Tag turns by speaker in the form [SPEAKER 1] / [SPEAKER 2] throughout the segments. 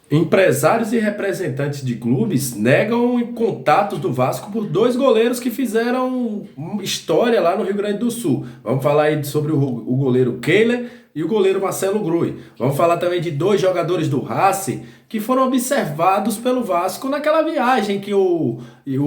[SPEAKER 1] Empresários e representantes de clubes negam contatos do Vasco por dois goleiros que fizeram história lá no Rio Grande do Sul. Vamos falar aí sobre o goleiro Kehler e o goleiro Marcelo Grui. Vamos falar também de dois jogadores do Racing que foram observados pelo Vasco naquela viagem que o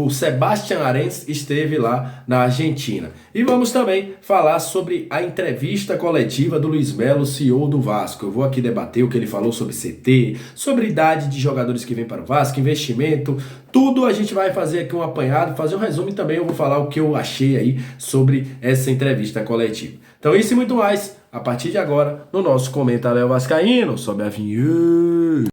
[SPEAKER 1] Sebastián Arenz esteve lá na Argentina. E vamos também falar sobre a entrevista coletiva do Luiz Melo, CEO do Vasco. Eu vou aqui debater o que ele falou sobre CT, sobre idade de jogadores que vêm para o Vasco, investimento, tudo a gente vai fazer aqui um apanhado, fazer um resumo e também eu vou falar o que eu achei aí sobre essa entrevista coletiva. Então isso e muito mais, a partir de agora, no nosso Comentário Vascaíno. Sobe a vinheta.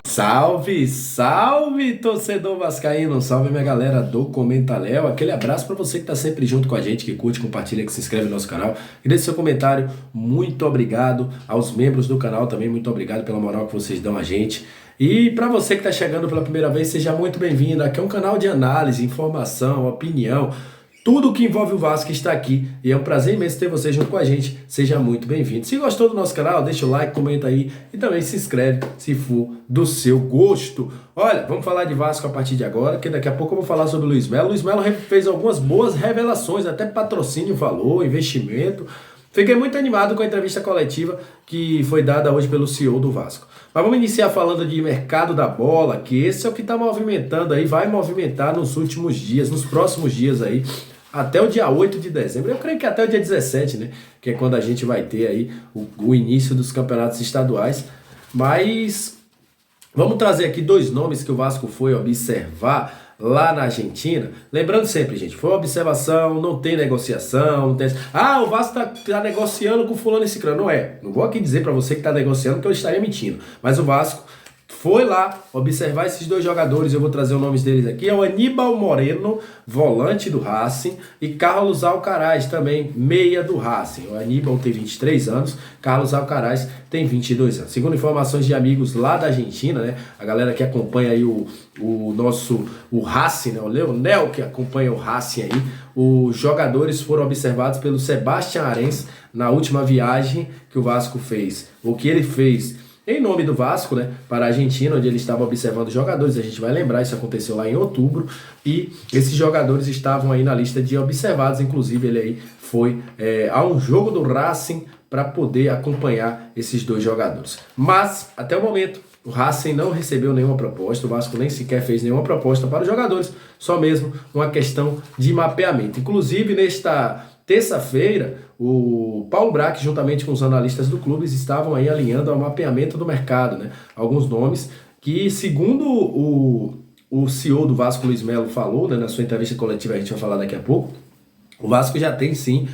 [SPEAKER 1] Salve, salve, torcedor vascaíno, salve minha galera do Comenta Léo, aquele abraço para você que tá sempre junto com a gente, que curte, compartilha, que se inscreve no nosso canal e deixa seu comentário. Muito obrigado aos membros do canal também, muito obrigado pela moral que vocês dão a gente. E para você que está chegando pela primeira vez, seja muito bem-vindo. Aqui é um canal de análise, informação, opinião, tudo que envolve o Vasco está aqui e é um prazer imenso ter você junto com a gente. Seja muito bem-vindo. Se gostou do nosso canal, deixa o like, comenta aí e também se inscreve se for do seu gosto. Olha, vamos falar de Vasco a partir de agora, que daqui a pouco eu vou falar sobre o Luiz Melo. O Luiz Melo fez algumas boas revelações, até patrocínio falou, investimento. Fiquei muito animado com a entrevista coletiva que foi dada hoje pelo CEO do Vasco. Mas vamos iniciar falando de mercado da bola, que esse é o que está movimentando aí, vai movimentar nos últimos dias, nos próximos dias aí, até o dia 8 de dezembro. Eu creio que até o dia 17, né? Que é quando a gente vai ter aí o início dos campeonatos estaduais. Mas vamos trazer aqui dois nomes que o Vasco foi observar lá na Argentina. Lembrando sempre, gente, foi uma observação, não tem negociação, não tem... Ah, o Vasco tá negociando com fulano e ciclano. Não é. Não vou aqui dizer para você que tá negociando que eu estaria mentindo. Mas o Vasco foi lá observar esses dois jogadores, eu vou trazer os nomes deles aqui, é o Aníbal Moreno, volante do Racing, e Carlos Alcaraz também, meia do Racing. O Aníbal tem 23 anos, Carlos Alcaraz tem 22 anos. Segundo informações de amigos lá da Argentina, né, a galera que acompanha aí o Racing, né, o Leonel que acompanha o Racing aí, os jogadores foram observados pelo Sebastián Arenz na última viagem que o Vasco fez. O que ele fez em nome do Vasco, né, para a Argentina, onde ele estava observando jogadores. A gente vai lembrar, isso aconteceu lá em outubro, e esses jogadores estavam aí na lista de observados. Inclusive ele aí foi a um jogo do Racing para poder acompanhar esses dois jogadores. Mas até o momento o Racing não recebeu nenhuma proposta, o Vasco nem sequer fez nenhuma proposta para os jogadores, só mesmo uma questão de mapeamento. Inclusive nesta terça-feira, o Paulo Brax, juntamente com os analistas do clube, estavam aí alinhando ao mapeamento do mercado, né? Alguns nomes que, segundo o CEO do Vasco, Luiz Melo, falou, né, na sua entrevista coletiva, a gente vai falar daqui a pouco, o Vasco já tem sim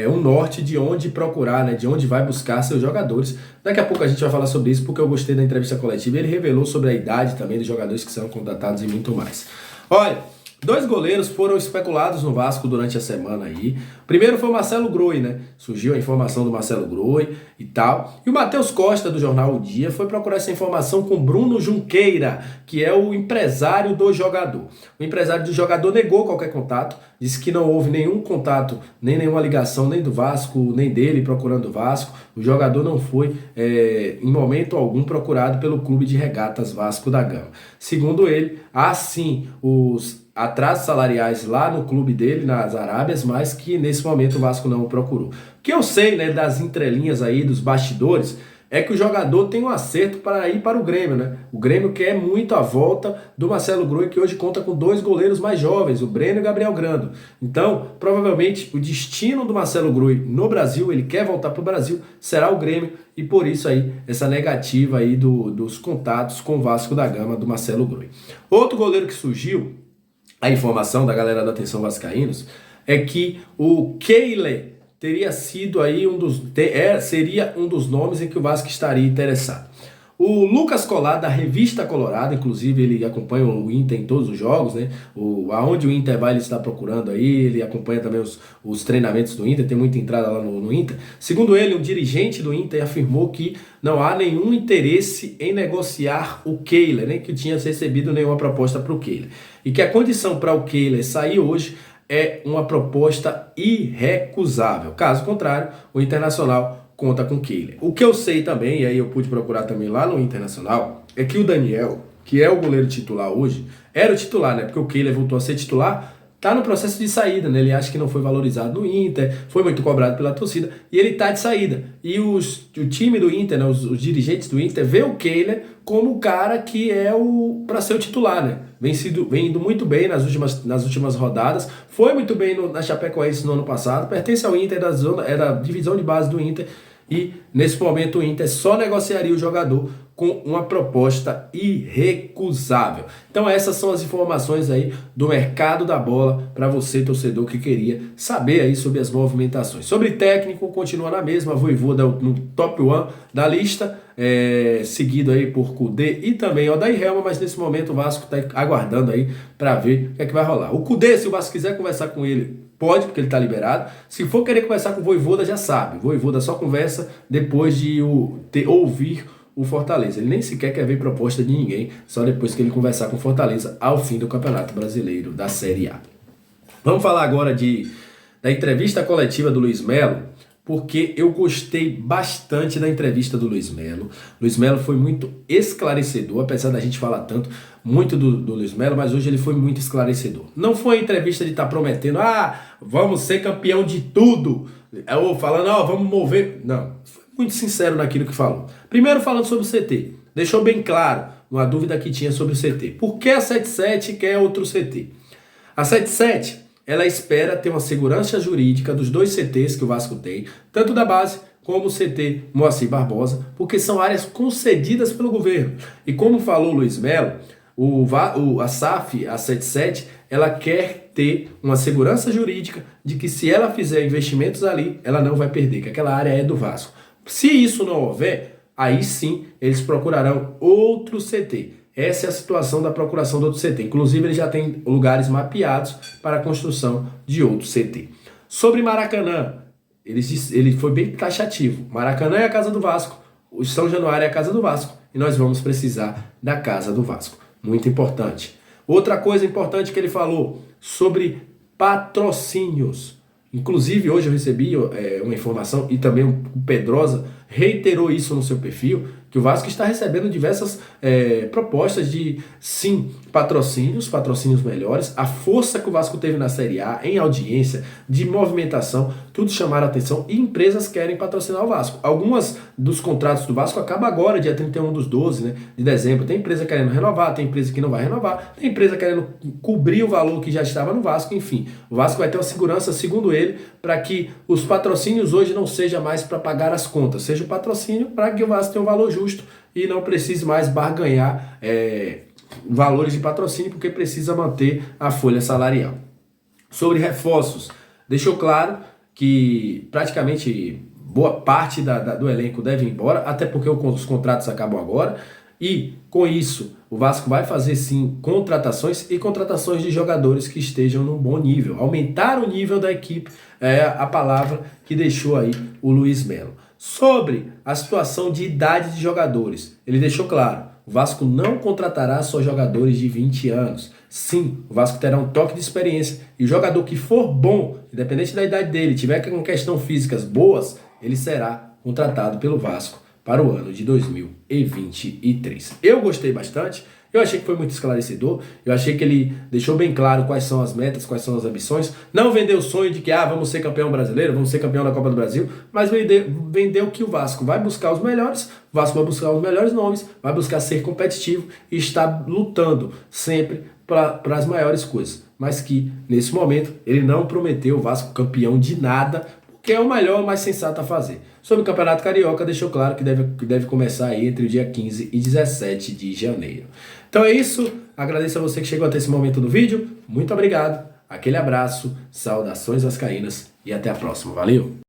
[SPEAKER 1] um norte de onde procurar, né, de onde vai buscar seus jogadores. Daqui a pouco a gente vai falar sobre isso, porque eu gostei da entrevista coletiva. Ele revelou sobre a idade também dos jogadores que serão contratados e muito mais. Olha, dois goleiros foram especulados no Vasco durante a semana aí. Primeiro foi o Marcelo Grui, né? Surgiu a informação do Marcelo Grui e tal. E o Matheus Costa, do jornal O Dia, foi procurar essa informação com Bruno Junqueira, que é o empresário do jogador. O empresário do jogador negou qualquer contato, disse que não houve nenhum contato, nem nenhuma ligação, nem do Vasco, nem dele procurando o Vasco. O jogador não foi, em momento algum, procurado pelo Clube de Regatas Vasco da Gama. Segundo ele, há sim os atrasos salariais lá no clube dele, nas Arábias, mas que nesse momento o Vasco não o procurou. O que eu sei, né, das entrelinhas aí, dos bastidores, é que o jogador tem um acerto para ir para o Grêmio, né? O Grêmio quer muito a volta do Marcelo Grui, que hoje conta com dois goleiros mais jovens, o Breno e o Gabriel Grando. Então, provavelmente, o destino do Marcelo Grui no Brasil, ele quer voltar para o Brasil, será o Grêmio, e por isso aí, essa negativa aí dos contatos com o Vasco da Gama do Marcelo Grui. Outro goleiro que surgiu, a informação da galera da Atenção Vascaínos, é que o Kehler teria sido aí seria um dos nomes em que o Vasco estaria interessado. O Lucas Colar, da Revista Colorado, inclusive ele acompanha o Inter em todos os jogos, né? Aonde o Inter vai, ele está procurando aí, ele acompanha também os treinamentos do Inter, tem muita entrada lá no Inter. Segundo ele, um dirigente do Inter afirmou que não há nenhum interesse em negociar o Kehler, nem que tinha recebido nenhuma proposta para o Kehler. E que a condição para o Kehler sair hoje é uma proposta irrecusável. Caso contrário, o Internacional conta com Kehler. O que eu sei também, e aí eu pude procurar também lá no Internacional, é que o Daniel, que é o goleiro titular hoje, era o titular, né? Porque o Kehler voltou a ser titular, tá no processo de saída, né? Ele acha que não foi valorizado no Inter, foi muito cobrado pela torcida, e ele tá de saída. E o time do Inter, né? Os dirigentes do Inter, vê o Kehler como o cara que é o para ser o titular, né? Vem indo muito bem nas últimas rodadas, foi muito bem na Chapecoense no ano passado, pertence ao Inter, é da divisão de base do Inter, e nesse momento o Inter só negociaria o jogador com uma proposta irrecusável. Então essas são as informações aí do mercado da bola para você, torcedor, que queria saber aí sobre as movimentações. Sobre técnico, continua na mesma, Vojvoda no top 1 da lista, seguido aí por Kudê e também Odair Helma, mas nesse momento o Vasco está aguardando aí para ver o que é que vai rolar. O Kudê, se o Vasco quiser conversar com ele, pode, porque ele está liberado. Se for querer conversar com o Vojvoda, já sabe. O Vojvoda só conversa depois de ouvir o Fortaleza. Ele nem sequer quer ver proposta de ninguém, só depois que ele conversar com o Fortaleza ao fim do Campeonato Brasileiro da Série A. Vamos falar agora da entrevista coletiva do Luiz Melo, porque eu gostei bastante da entrevista do Luiz Melo. Luiz Melo foi muito esclarecedor, apesar da gente falar tanto muito do Luiz Melo, mas hoje ele foi muito esclarecedor. Não foi a entrevista de estar prometendo, vamos ser campeão de tudo, ou falando, vamos mover. Não, foi muito sincero naquilo que falou. Primeiro falando sobre o CT, deixou bem claro uma dúvida que tinha sobre o CT. Por que a 77 quer outro CT? A 77, ela espera ter uma segurança jurídica dos dois CTs que o Vasco tem, tanto da base como o CT Moacir Barbosa, porque são áreas concedidas pelo governo. E como falou o Luiz Melo, a SAF, a 77, ela quer ter uma segurança jurídica de que se ela fizer investimentos ali, ela não vai perder, que aquela área é do Vasco. Se isso não houver, aí sim eles procurarão outro CT. Essa é a situação da procuração do outro CT. Inclusive, ele já tem lugares mapeados para a construção de outro CT. Sobre Maracanã, ele foi bem taxativo. Maracanã é a casa do Vasco, o São Januário é a casa do Vasco, e nós vamos precisar da casa do Vasco. Muito importante. Outra coisa importante que ele falou sobre patrocínios. Inclusive, hoje eu recebi uma informação, e também o Pedrosa reiterou isso no seu perfil, que o Vasco está recebendo diversas propostas de, sim, patrocínios melhores. A força que o Vasco teve na Série A, em audiência, de movimentação, tudo chamaram a atenção, e empresas querem patrocinar o Vasco. Algumas dos contratos do Vasco acabam agora, dia 31/12, né, de dezembro. Tem empresa querendo renovar, tem empresa que não vai renovar, tem empresa querendo cobrir o valor que já estava no Vasco, enfim. O Vasco vai ter uma segurança, segundo ele, para que os patrocínios hoje não seja mais para pagar as contas, seja o patrocínio para que o Vasco tenha um valor justo e não precise mais barganhar valores de patrocínio, porque precisa manter a folha salarial. Sobre reforços, deixou claro que praticamente boa parte do elenco deve ir embora, até porque os contratos acabam agora, e com isso o Vasco vai fazer sim contratações de jogadores que estejam num bom nível. Aumentar o nível da equipe é a palavra que deixou aí o Luiz Melo. Sobre a situação de idade de jogadores, ele deixou claro, o Vasco não contratará só jogadores de 20 anos. Sim, o Vasco terá um toque de experiência, e o jogador que for bom, independente da idade dele, tiver com questões físicas boas, ele será contratado pelo Vasco para o ano de 2023. Eu gostei bastante, eu achei que foi muito esclarecedor, eu achei que ele deixou bem claro quais são as metas, quais são as ambições, não vendeu o sonho de que vamos ser campeão brasileiro, vamos ser campeão da Copa do Brasil, mas vendeu que o Vasco vai buscar os melhores, o Vasco vai buscar os melhores nomes, vai buscar ser competitivo e está lutando sempre para as maiores coisas, mas que nesse momento ele não prometeu o Vasco campeão de nada, que é o melhor, o mais sensato a fazer. Sobre o Campeonato Carioca, deixou claro que deve começar aí entre o dia 15 e 17 de janeiro. Então é isso, agradeço a você que chegou até esse momento do vídeo, muito obrigado, aquele abraço, saudações vascaínas e até a próxima, valeu!